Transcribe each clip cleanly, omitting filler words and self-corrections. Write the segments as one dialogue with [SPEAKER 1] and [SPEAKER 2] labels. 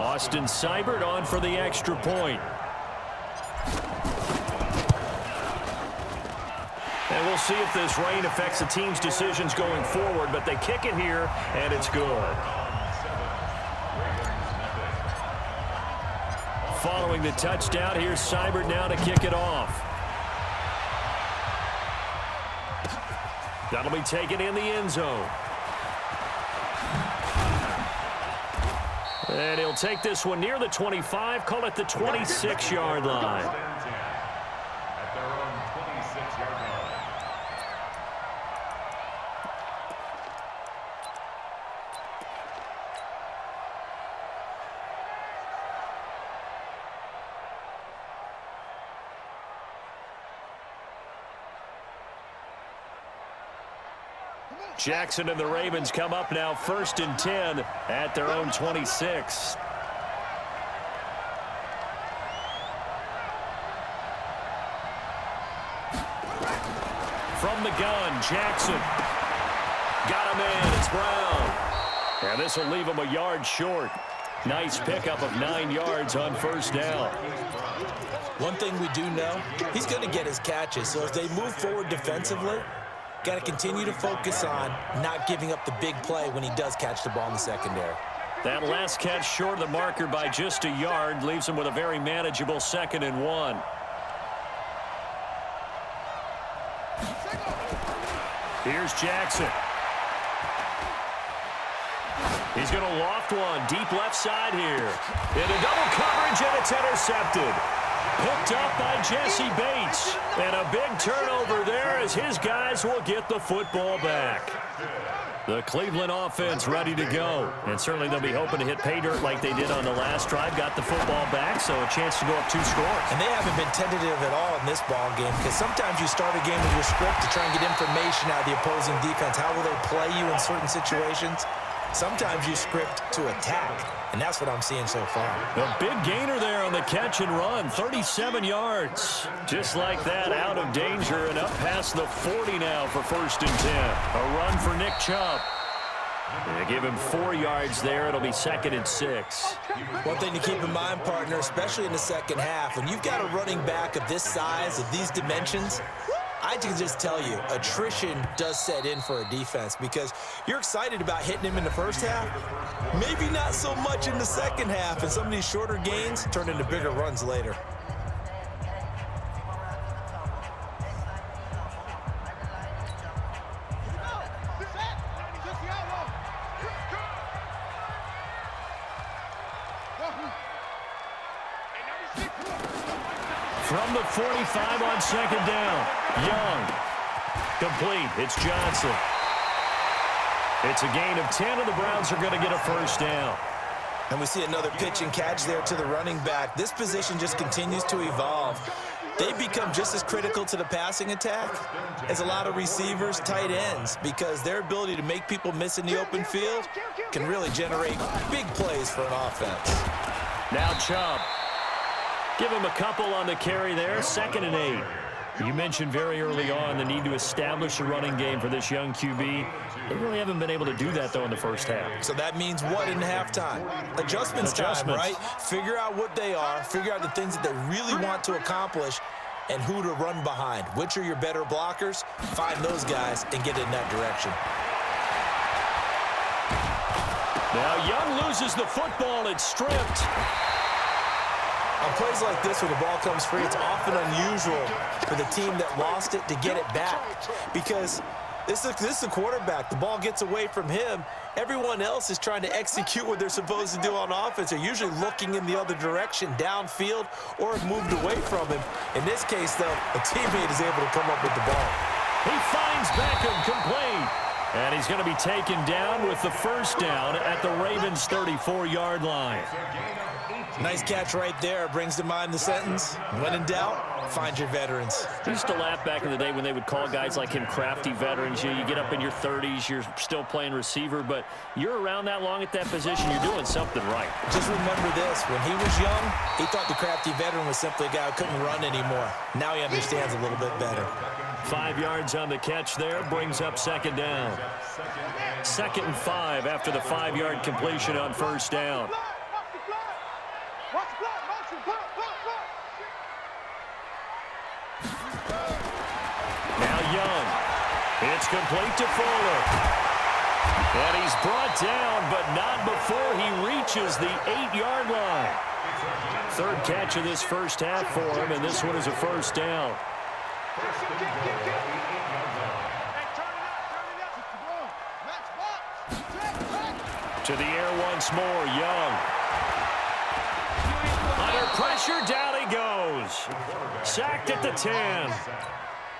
[SPEAKER 1] Austin Seibert on for the extra point. And we'll see if this rain affects the team's decisions going forward, but they kick it here, and it's good. Following the touchdown, here's Seibert now to kick it off. That'll be taken in the end zone. And he'll take this one near the 25, call it the 26-yard line. Jackson and the Ravens come up now 1st and 10 at their own 26. From the gun, Jackson. Got him in. It's Brown. And this will leave him a yard short. Nice pickup of 9 yards on 1st down.
[SPEAKER 2] One thing we do know, he's going to get his catches. So as they move forward defensively, got to continue to focus on not giving up the big play when he does catch the ball in the secondary.
[SPEAKER 1] That last catch short of the marker by just a yard leaves him with a very manageable 2nd and 1. Here's Jackson. He's going to loft one deep left side here. Into double coverage, and it's intercepted. Picked up by Jesse Bates. And a big turnover there as his guys will get the football back. The Cleveland offense ready to go. And certainly they'll be hoping to hit pay dirt like they did on the last drive. Got the football back, so a chance to go up 2 scores.
[SPEAKER 2] And they haven't been tentative at all in this ball game, because sometimes you start a game with your script to try and get information out of the opposing defense. How will they play you in certain situations? Sometimes you script to attack, and that's what I'm seeing so far.
[SPEAKER 1] A big gainer there on the catch and run, 37 yards. Just like that, out of danger and up past the 40 now for 1st and 10. A run for Nick Chubb. They give him 4 yards there. It'll be 2nd and 6.
[SPEAKER 2] One thing to keep in mind, partner, especially in the second half, when you've got a running back of this size, of these dimensions, I can just tell you, attrition does set in for a defense, because you're excited about hitting him in the first half, maybe not so much in the second half, and some of these shorter gains turn into bigger runs later.
[SPEAKER 1] From the 45 on 2nd down. Young. Complete. It's Johnson. It's a gain of 10, and the Browns are going to get a 1st down.
[SPEAKER 2] And we see another pitch and catch there to the running back. This position just continues to evolve. They become just as critical to the passing attack as a lot of receivers, tight ends, because their ability to make people miss in the open field can really generate big plays for an offense.
[SPEAKER 1] Now Chubb. Give him a couple on the carry there, 2nd and 8. You mentioned very early on the need to establish a running game for this young QB. They really haven't been able to do that, though, in the first half.
[SPEAKER 2] So that means what in halftime? Adjustments time, right? Figure out what they are, figure out the things that they really want to accomplish, and who to run behind. Which are your better blockers? Find those guys and get in that direction.
[SPEAKER 1] Now Young loses the football. It's stripped.
[SPEAKER 2] On plays like this, when the ball comes free, it's often unusual for the team that lost it to get it back, because this is the quarterback. The ball gets away from him. Everyone else is trying to execute what they're supposed to do on offense. They're usually looking in the other direction, downfield, or have moved away from him. In this case, though, a teammate is able to come up with the ball.
[SPEAKER 1] He finds Beckham complete. And he's going to be taken down with the 1st down at the Ravens' 34-yard line.
[SPEAKER 2] Nice catch right there. Brings to mind the sentence, when in doubt, find your veterans.
[SPEAKER 1] I used to laugh back in the day when they would call guys like him crafty veterans. You get up in your 30s, you're still playing receiver, but you're around that long at that position, you're doing something right.
[SPEAKER 2] Just remember this. When he was young, he thought the crafty veteran was simply a guy who couldn't run anymore. Now he understands a little bit better.
[SPEAKER 1] 5 yards on the catch there, brings up 2nd down. 2nd and 5 after the 5-yard completion on 1st down. Now Young. It's complete to Fuller. And he's brought down, but not before he reaches the 8-yard line. Third catch of this first half for him, and this one is a first down. To the air once more, Young. Under pressure, down he goes. Sacked at the 10.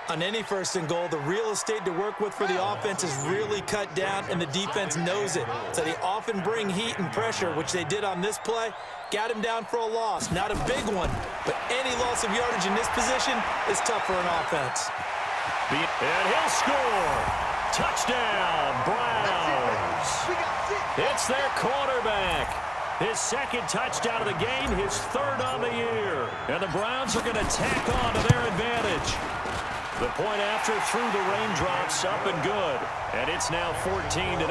[SPEAKER 2] On any first and goal, the real estate to work with for the offense is really cut down, and the defense knows it. So they often bring heat and pressure, which they did on this play. Got him down for a loss. Not a big one, but any loss of yardage in this position is tough for an offense.
[SPEAKER 1] And he'll score. Touchdown, Browns. It's their quarterback. His second touchdown of the game, his third on the year. And the Browns are going to tack on to their advantage. The point after through the raindrops, up and good. And it's now 14-0.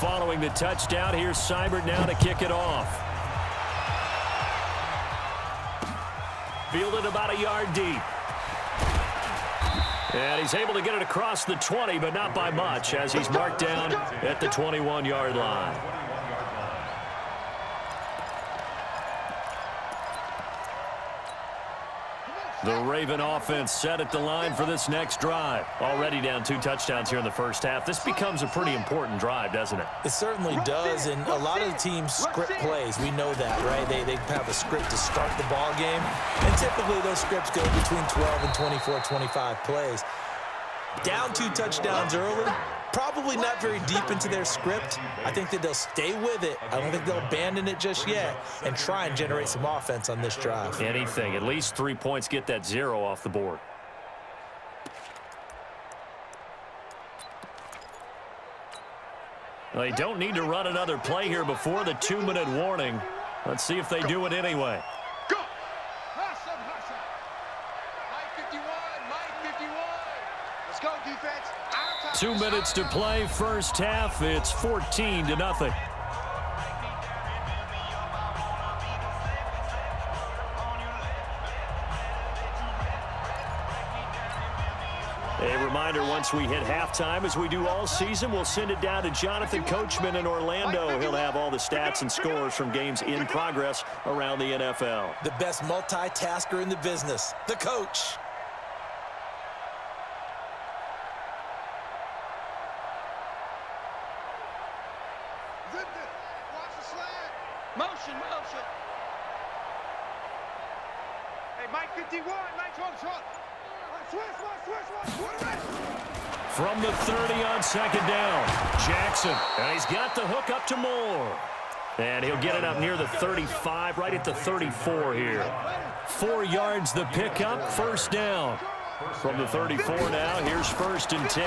[SPEAKER 1] Following the touchdown, here's Seibert now to kick it off. Fielded about a yard deep. And he's able to get it across the 20, but not by much, as he's marked down at the 21-yard line. The Raven offense set at the line for this next drive. Already down 2 touchdowns here in the first half. This becomes a pretty important drive, doesn't it?
[SPEAKER 2] It certainly does, and a lot of the teams script plays. We know that, right? They have a script to start the ball game, and typically those scripts go between 12 and 24, 25 plays. Down 2 touchdowns early, probably not very deep into their script. I think that they'll stay with it. I don't think they'll abandon it just yet and try and generate some offense on this drive.
[SPEAKER 1] Anything. At least 3 points, get that 0 off the board. They don't need to run another play here before the 2-minute warning. Let's see if they do it anyway. 2 minutes to play, first half. It's 14-0. A reminder, once we hit halftime, as we do all season, we'll send it down to Jonathan Coachman in Orlando. He'll have all the stats and scores from games in progress around the NFL.
[SPEAKER 2] The best multitasker in the business, the coach.
[SPEAKER 3] Motion. Hey, Mike 51, Mike on.
[SPEAKER 1] From the 30 on second down, Jackson. And he's got the hook up to Moore. And he'll get it up near the 35, right at the 34 here. 4 yards the pickup, first down. From the 34 now, here's 1st and 10.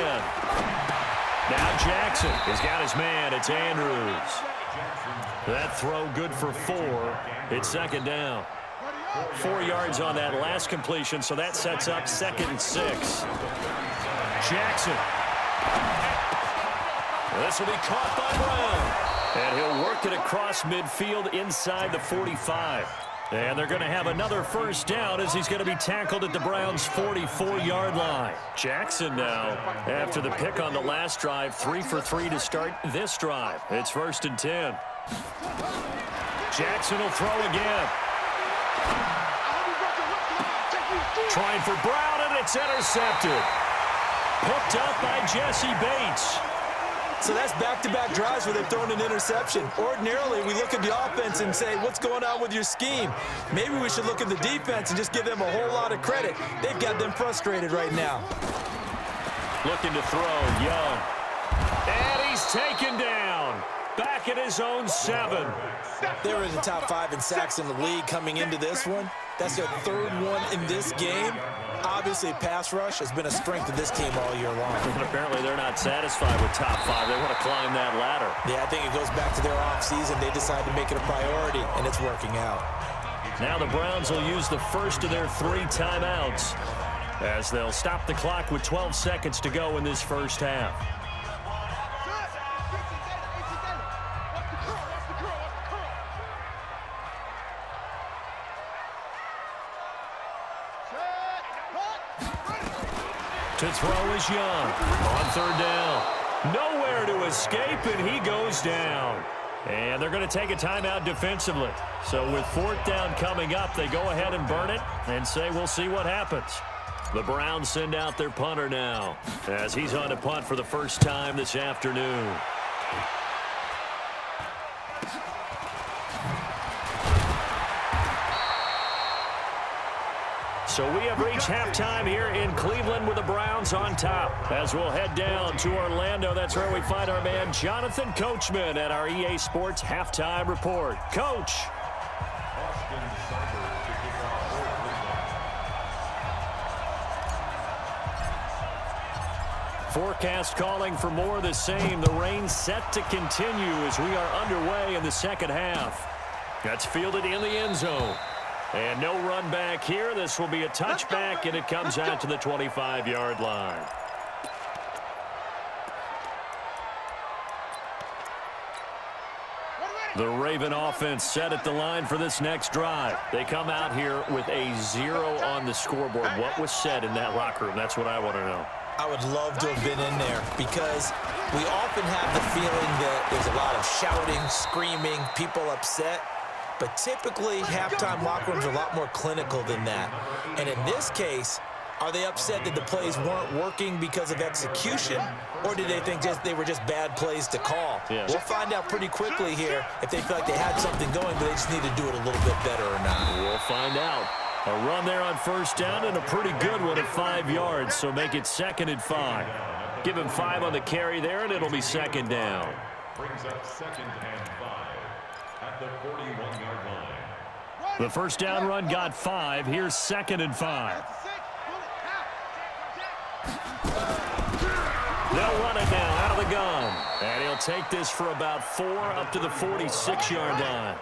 [SPEAKER 1] Now Jackson has got his man. It's Andrews. That throw good for 4. It's second down. 4 yards on that last completion, so that sets up 2nd and 6. Jackson. This will be caught by Brown. And he'll work it across midfield inside the 45. And they're going to have another first down as he's going to be tackled at the Browns' 44-yard line. Jackson now, after the pick on the last drive, 3 for 3 to start this drive. It's 1st and 10. Jackson will throw again. Trying for Brown, and it's intercepted. Picked up by Jesse Bates.
[SPEAKER 2] So that's back-to-back drives where they've thrown an interception. Ordinarily, we look at the offense and say, what's going on with your scheme? Maybe we should look at the defense and just give them a whole lot of credit. They've got them frustrated right now.
[SPEAKER 1] Looking to throw, Young. And he's taken down. Back at his own 7.
[SPEAKER 2] They were in the top 5 in sacks in the league coming into this one. That's their 3rd one in this game. Obviously, pass rush has been a strength of this team all year long.
[SPEAKER 1] And apparently they're not satisfied with top 5. They want to climb that ladder.
[SPEAKER 2] Yeah, I think it goes back to their offseason. They decided to make it a priority, and it's working out.
[SPEAKER 1] Now the Browns will use the first of their 3 timeouts. as they'll stop the clock with 12 seconds to go in this first half. To throw is Young on third down. Nowhere to escape, and he goes down. And they're going to take a timeout defensively. So with fourth down coming up, they go ahead and burn it and say we'll see what happens. The Browns send out their punter now as he's on to punt for the first time this afternoon. So we have reached halftime here in Cleveland with the Browns on top. As we'll head down to Orlando, that's where we find our man Jonathan Coachman at our EA Sports Halftime Report. Coach. Forecast calling for more of the same. The rain set to continue as we are underway in the second half. That's fielded in the end zone. And no run back here. This will be a touchback, and it comes out to the 25-yard line. The Raven offense set at the line for this next drive. They come out here with a 0 on the scoreboard. What was said in that locker room? That's what I want to know.
[SPEAKER 2] I would love to have been in there because we often have the feeling that there's a lot of shouting, screaming, people upset. But typically, halftime locker rooms are a lot more clinical than that. And in this case, are they upset that the plays weren't working because of execution, or did they think they were just bad plays to call?
[SPEAKER 1] Yeah.
[SPEAKER 2] We'll find out pretty quickly here if they feel like they had something going, but they just need to do it a little bit better or not.
[SPEAKER 1] We'll find out. A run there on first down and a pretty good one at 5 yards, so make it 2nd and 5. Give him 5 on the carry there, and it'll be 2nd down.
[SPEAKER 4] Brings up 2nd and 5 at the 41-yard line.
[SPEAKER 1] The first down run got 5. Here's 2nd and 5. They'll run it now out of the gun. And he'll take this for about 4 up to the 46-yard line.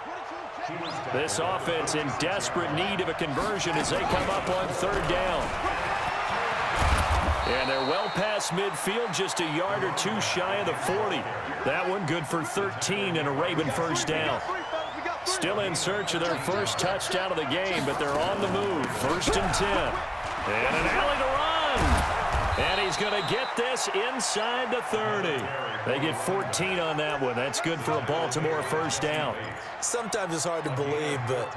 [SPEAKER 1] This offense in desperate need of a conversion as they come up on 3rd down. And they're well past midfield, just a yard or 2 shy of the 40. That one good for 13 and a Raven first down. Still in search of their first touchdown of the game, but they're on the move. 1st and 10. And an alley to run. And he's going to get this inside the 30. They get 14 on that one. That's good for a Baltimore first down.
[SPEAKER 2] Sometimes it's hard to believe, but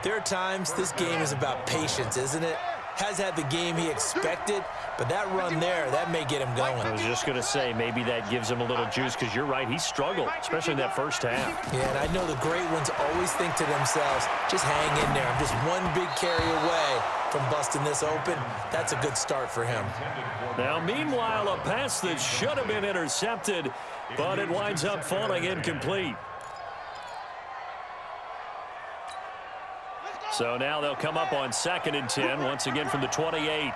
[SPEAKER 2] there are times this game is about patience, isn't it? Has had the game he expected, but that run there, that may get him going.
[SPEAKER 1] I was just going to say, maybe that gives him a little juice, because you're right, he struggled, especially in that first half.
[SPEAKER 2] Yeah, and I know the great ones always think to themselves, just hang in there. I'm just one big carry away from busting this open. That's a good start for him.
[SPEAKER 1] Now, meanwhile, a pass that should have been intercepted, but it winds up falling incomplete. So now they'll come up on 2nd and 10, once again from the 28.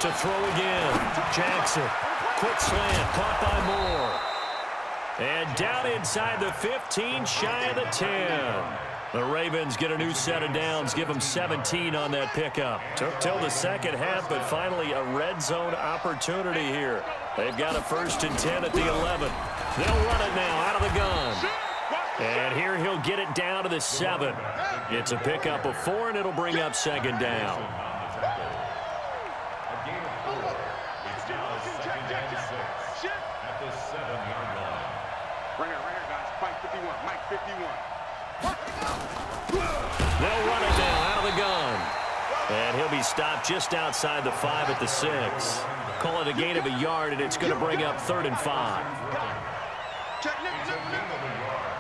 [SPEAKER 1] To throw again, Jackson. Quick slant, caught by Moore. And down inside the 15, shy of the 10. The Ravens get a new set of downs, give them 17 on that pickup. Took till the second half, but finally a red zone opportunity here. They've got a 1st and 10 at the 11. They'll run it now out of the gun. And here he'll get it down to the 7. It's a pickup of 4, and it'll bring up 2nd down.
[SPEAKER 4] It's now 2nd and 6 at the 7-yard line.
[SPEAKER 3] Right here, guys. Mike 51. Mike 51.
[SPEAKER 1] They'll run it now out of the gun. And he'll be stopped just outside the 5 at the 6. Call it a gain of a yard, and it's going to bring up 3rd and 5.
[SPEAKER 3] Check, 25.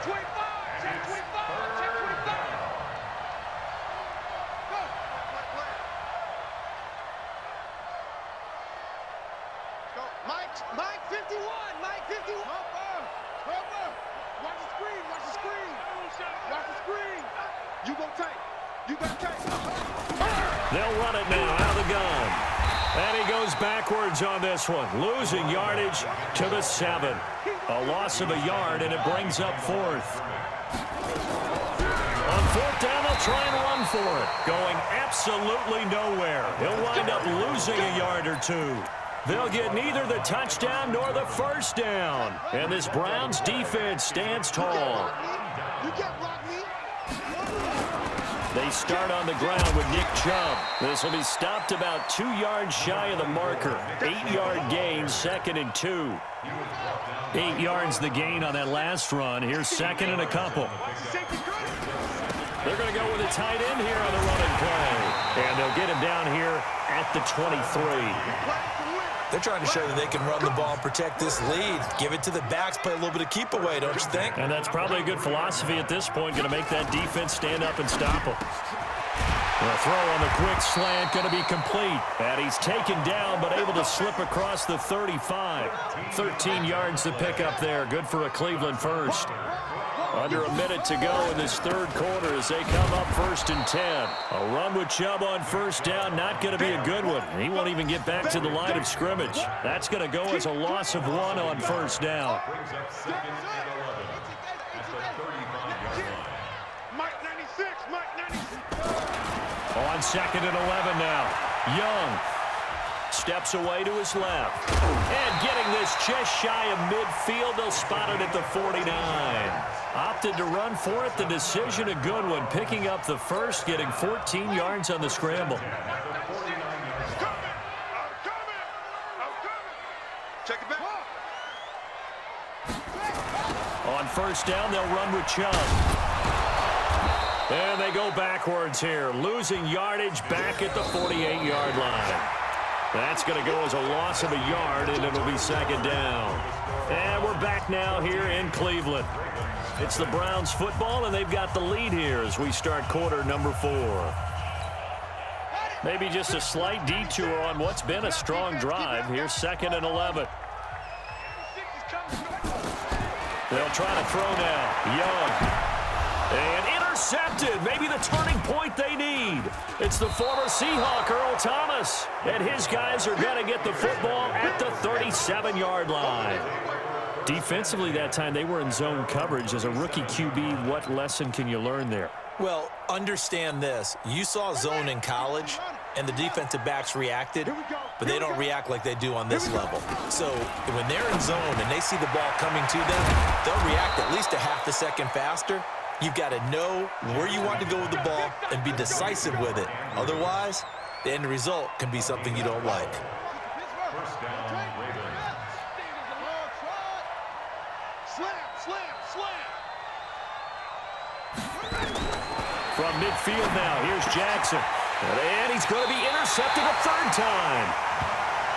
[SPEAKER 3] Check 25. Check 25. Go. Go. Mike 51. Mike 51. Over. Watch the screen. Watch the screen. Watch the screen. You go tight. You go tight.
[SPEAKER 1] They'll run it now out of the gun. And he goes backwards on this one, losing yardage to the 7. A loss of a yard, and it brings up fourth. On fourth down, they'll try and run for it. Going absolutely nowhere. He'll wind up losing a yard or two. They'll get neither the touchdown nor the first down. And this Browns defense stands tall.
[SPEAKER 3] You can't block me.
[SPEAKER 1] They start on the ground with Nick Chubb. This will be stopped about 2 yards shy of the marker. 8-yard gain, 2nd and 2. 8 yards the gain on that last run. Here's 2nd and a couple. They're going to go with a tight end here on the running play. And they'll get him down here at the 23.
[SPEAKER 2] They're trying to show that they can run the ball and protect this lead. Give it to the backs, play a little bit of keep away, don't you think?
[SPEAKER 1] And that's probably a good philosophy at this point, going to make that defense stand up and stop them. The throw on the quick slant going to be complete. And he's taken down, but able to slip across the 35. 13 yards to pick up there. Good for a Cleveland first. Under a minute to go in this third quarter as they come up 1st and 10. A run with Chubb on first down, not going to be a good one. He won't even get back to the line of scrimmage. That's going to go as a loss of 1 on first down. On 2nd and 11 now. Young steps away to his left. And getting this just shy of midfield, they'll spot it at the 49. Opted to run for it. The decision a good one. Picking up the first, getting 14 yards on the scramble.
[SPEAKER 3] Check it back.
[SPEAKER 1] On first down, they'll run with Chubb. And they go backwards here. Losing yardage back at the 48-yard line. That's going to go as a loss of a yard, and it'll be 2nd down. And we're back now here in Cleveland. It's the Browns football, and they've got the lead here as we start quarter number 4. Maybe just a slight detour on what's been a strong drive. Here's 2nd and 11. They'll try to throw now. Young. And intercepted. Maybe the turning point they need. It's the former Seahawk, Earl Thomas. And his guys are going to get the football at the 37-yard line. Defensively that time, they were in zone coverage. As a rookie QB, what lesson can you learn there?
[SPEAKER 2] Well, understand this. You saw zone in college, and the defensive backs reacted, but they don't react like they do on this level. So when they're in zone and they see the ball coming to them, they'll react at least a half a second faster. You've got to know where you want to go with the ball and be decisive with it. Otherwise, the end result can be something you don't like.
[SPEAKER 4] First down, Ravens.
[SPEAKER 1] From midfield now, here's Jackson. And he's going to be intercepted a 3rd time.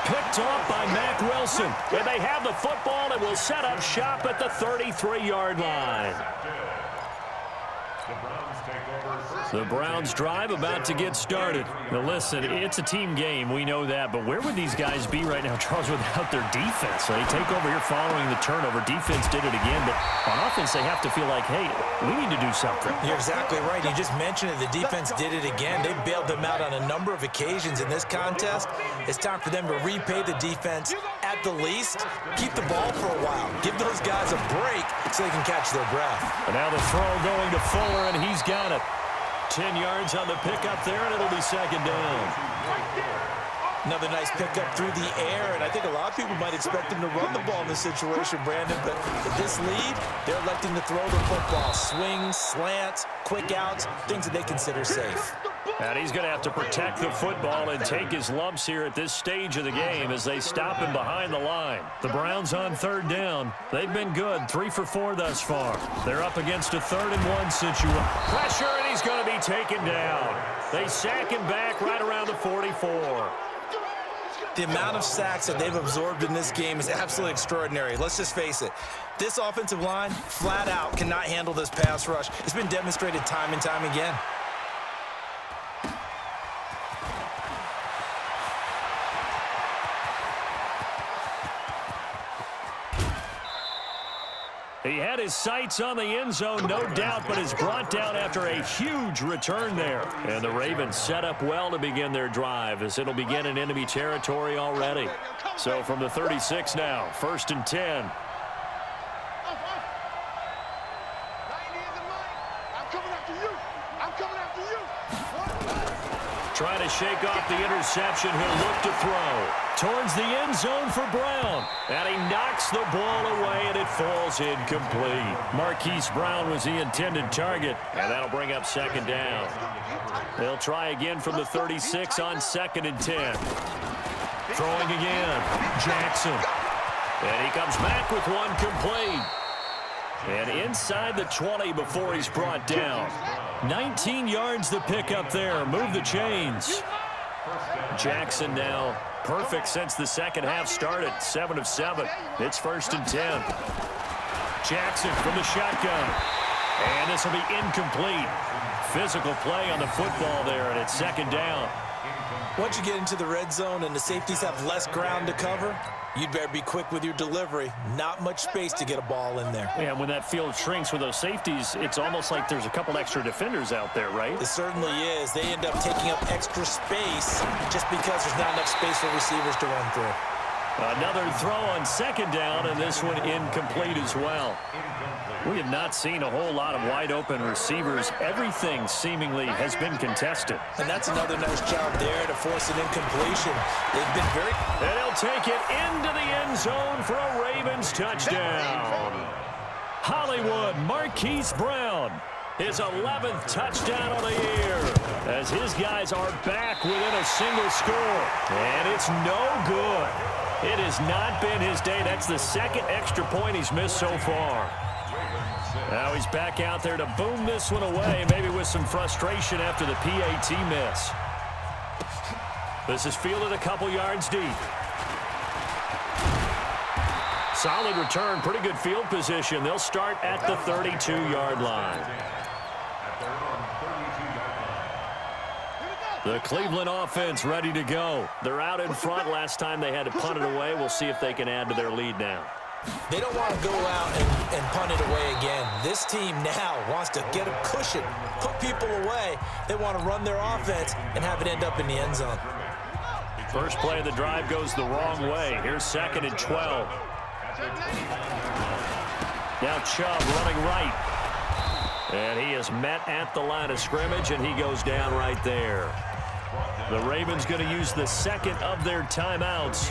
[SPEAKER 1] Picked off by Mack Wilson. And they have the football and will set up shop at the 33-yard line. The Browns drive about to get started. Now listen, it's a team game. We know that. But where would these guys be right now, Charles, without their defense? So they take over here following the turnover. Defense did it again. But on offense, they have to feel like, hey, we need to do something.
[SPEAKER 2] You're exactly right. You just mentioned it. The defense did it again. They bailed them out on a number of occasions in this contest. It's time for them to repay the defense at the least. Keep the ball for a while. Give those guys a break so they can catch their breath.
[SPEAKER 1] And now the throw going to Fuller, and he's got it. 10 yards on the pickup there, and it'll be 2nd down.
[SPEAKER 2] Another nice pickup through the air, and I think a lot of people might expect them to run the ball in this situation, Brandon, but with this lead, they're electing to throw the football. Swings, slants, quick outs, things that they consider safe.
[SPEAKER 1] And he's going to have to protect the football and take his lumps here at this stage of the game as they stop him behind the line. The Browns on 3rd down. They've been good, 3 for 4 thus far. They're up against a 3rd and 1 situation. Pressure, and he's going to be taken down. They sack him back right around the 44.
[SPEAKER 2] The amount of sacks that they've absorbed in this game is absolutely extraordinary. Let's just face it. This offensive line, flat out, cannot handle this pass rush. It's been demonstrated time and time again.
[SPEAKER 1] He had his sights on the end zone, no doubt, but is brought down after a huge return there. And the Ravens set up well to begin their drive as it'll begin in enemy territory already. So from the 36 now, 1st and 10.
[SPEAKER 3] coming after you. I'm coming after you.
[SPEAKER 1] Trying to shake off the interception. He'll look to throw. Towards the end zone for Brown. And he knocks the ball away, and it falls incomplete. Marquise Brown was the intended target, and that'll bring up second down. They'll try again from the 36 on 2nd and 10. Throwing again. Jackson. And he comes back with one complete. And inside the 20 before he's brought down. 19 yards to pick up there. Move the chains. Jackson now perfect since the second half started. 7 of 7. It's 1st and 10. Jackson from the shotgun. And this will be incomplete. Physical play on the football there, and it's 2nd down.
[SPEAKER 2] Once you get into the red zone and the safeties have less ground to cover, you'd better be quick with your delivery. Not much space to get a ball in there.
[SPEAKER 1] Yeah, when that field shrinks with those safeties, it's almost like there's a couple extra defenders out there, right?
[SPEAKER 2] It certainly is. They end up taking up extra space just because there's not enough space for receivers to run through.
[SPEAKER 1] Another throw on 2nd down, and this one incomplete as well. We have not seen a whole lot of wide-open receivers. Everything seemingly has been contested.
[SPEAKER 2] And that's another nice job there to force an incompletion. They've been very...
[SPEAKER 1] And he'll take it into the end zone for a Ravens touchdown. Hollywood Marquise Brown, his 11th touchdown of the year, as his guys are back within a single score. And it's no good. It has not been his day. That's the 2nd extra point he's missed so far. Now he's back out there to boom this one away, maybe with some frustration after the PAT miss. This is fielded a couple yards deep. Solid return, pretty good field position. They'll start at the 32-yard line. The Cleveland offense ready to go. They're out in front. Last time they had to punt it away. We'll see if they can add to their lead now.
[SPEAKER 2] They don't want to go out and punt it away again. This team now wants to get a cushion, put people away. They want to run their offense and have it end up in the end zone.
[SPEAKER 1] First play of the drive goes the wrong way. Here's 2nd and 12. Now Chubb running right. And he is met at the line of scrimmage, and he goes down right there. The Ravens going to use the 2nd of their timeouts.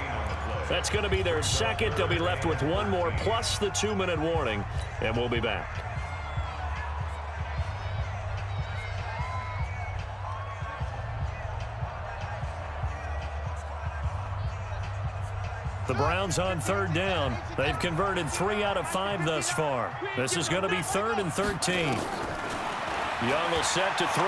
[SPEAKER 1] That's going to be their 2nd. They'll be left with one more plus the 2-minute warning, and we'll be back. The Browns on 3rd down. They've converted 3 out of 5 thus far. This is going to be 3rd and 13. Young will set to throw.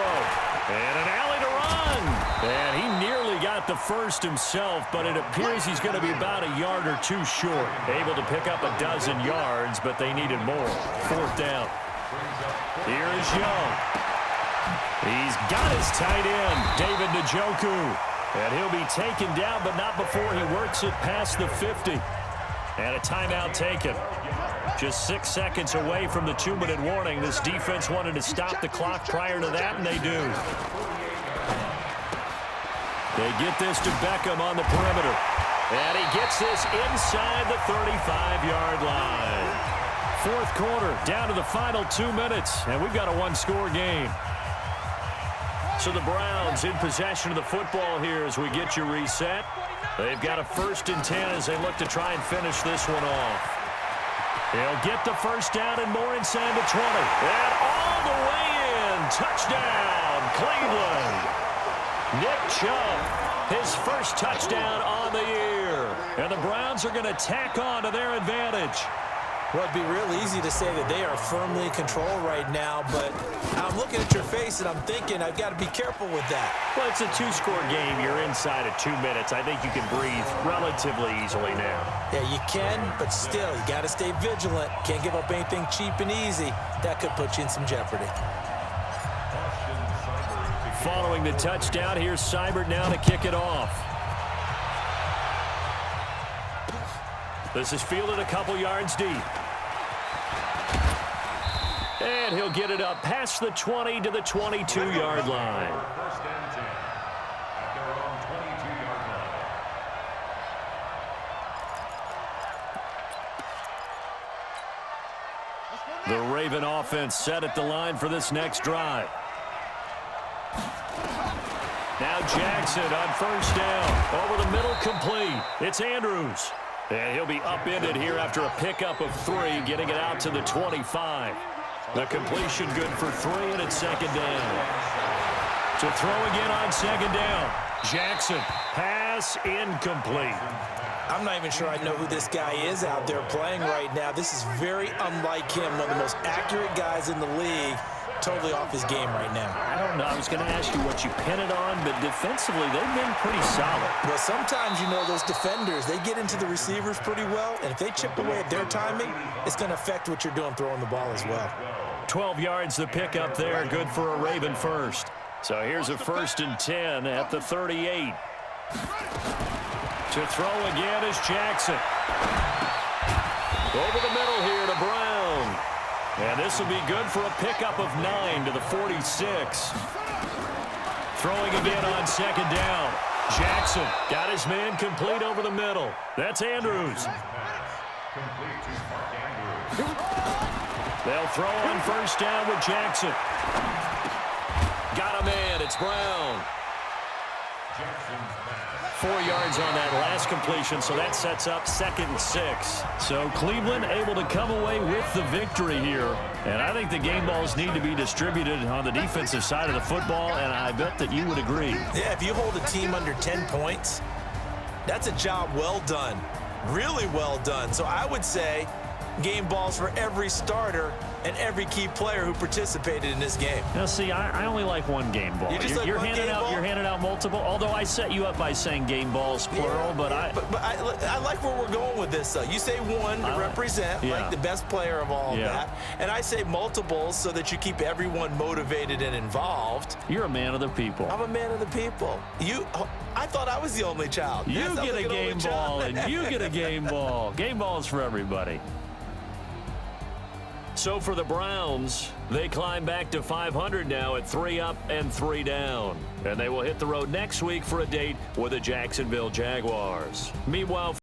[SPEAKER 1] And an alley to run. And he nearly got the first himself, but it appears he's going to be about a yard or two short. Able to pick up a dozen yards, but they needed more. 4th down. Here is Young. He's got his tight end, David Njoku. And he'll be taken down, but not before he works it past the 50. And a timeout taken. Just 6 seconds away from the 2-minute warning. This defense wanted to stop the clock prior to that, and they do. They get this to Beckham on the perimeter. And he gets this inside the 35-yard line. 4th quarter, down to the final 2 minutes, and we've got a one-score game. So the Browns in possession of the football here as we get you reset. They've got a 1st and 10 as they look to try and finish this one off. They'll get the 1st down and more inside the 20. And all the way in. Touchdown, Cleveland. Nick Chubb, his 1st touchdown on the year. And the Browns are going to tack on to their advantage.
[SPEAKER 2] Well, it'd be real easy to say that they are firmly in control right now, but I'm looking at your face and I'm thinking I've got to be careful with that.
[SPEAKER 1] Well, it's a 2-score game. You're inside of 2 minutes. I think you can breathe relatively easily now.
[SPEAKER 2] Yeah, you can, but still, you got to stay vigilant. Can't give up anything cheap and easy. That could put you in some jeopardy.
[SPEAKER 1] Following the touchdown, here's Seibert now to kick it off. This is fielded a couple yards deep. And he'll get it up past the 20 to the 22-yard line. The Raven offense set at the line for this next drive. Now Jackson on first down. Over the middle, complete. It's Andrews. And he'll be upended here after a pickup of 3, getting it out to the 25. The completion good for 3, and it's second down. To throw again on second down. Jackson, pass incomplete.
[SPEAKER 2] I'm not even sure I know who this guy is out there playing right now. This is very unlike him, one of the most accurate guys in the league. Totally off his game right now.
[SPEAKER 1] I don't know. I was going to ask you what you pin it on, but defensively, they've been pretty solid.
[SPEAKER 2] Well, sometimes, you know, those defenders, they get into the receivers pretty well, and if they chip away at their timing, it's going to affect what you're doing throwing the ball as well.
[SPEAKER 1] 12 yards the pickup there, good for a Raven first. So here's a 1st and 10 at the 38. To throw again is Jackson. Over the middle here to Brown. And this will be good for a pickup of 9 to the 46. Throwing again on second down. Jackson got his man complete over the middle. That's Andrews. They'll throw on first down with Jackson. Got a man. It's Brown. 4 yards on that last completion, so that sets up 2nd and 6. So Cleveland able to come away with the victory here. And I think the game balls need to be distributed on the defensive side of the football, and I bet that you would agree.
[SPEAKER 2] Yeah, if you hold a team under 10 points, that's a job well done. Really well done. So I would say game balls for every starter and every key player who participated in this game.
[SPEAKER 1] Now, see, I only like one game ball. You're handing out multiple. Although I set you up by saying game balls plural, but
[SPEAKER 2] I like where we're going with this. Though you say one to represent like the best player of all of that, and I say multiples so that you keep everyone motivated and involved.
[SPEAKER 1] You're a man of the people.
[SPEAKER 2] I'm a man of the people. I thought I was the only child.
[SPEAKER 1] You get a game ball, and you get a game ball. Game balls for everybody. So for the Browns, they climb back to 500 now at 3 up and 3 down. And they will hit the road next week for a date with the Jacksonville Jaguars. Meanwhile,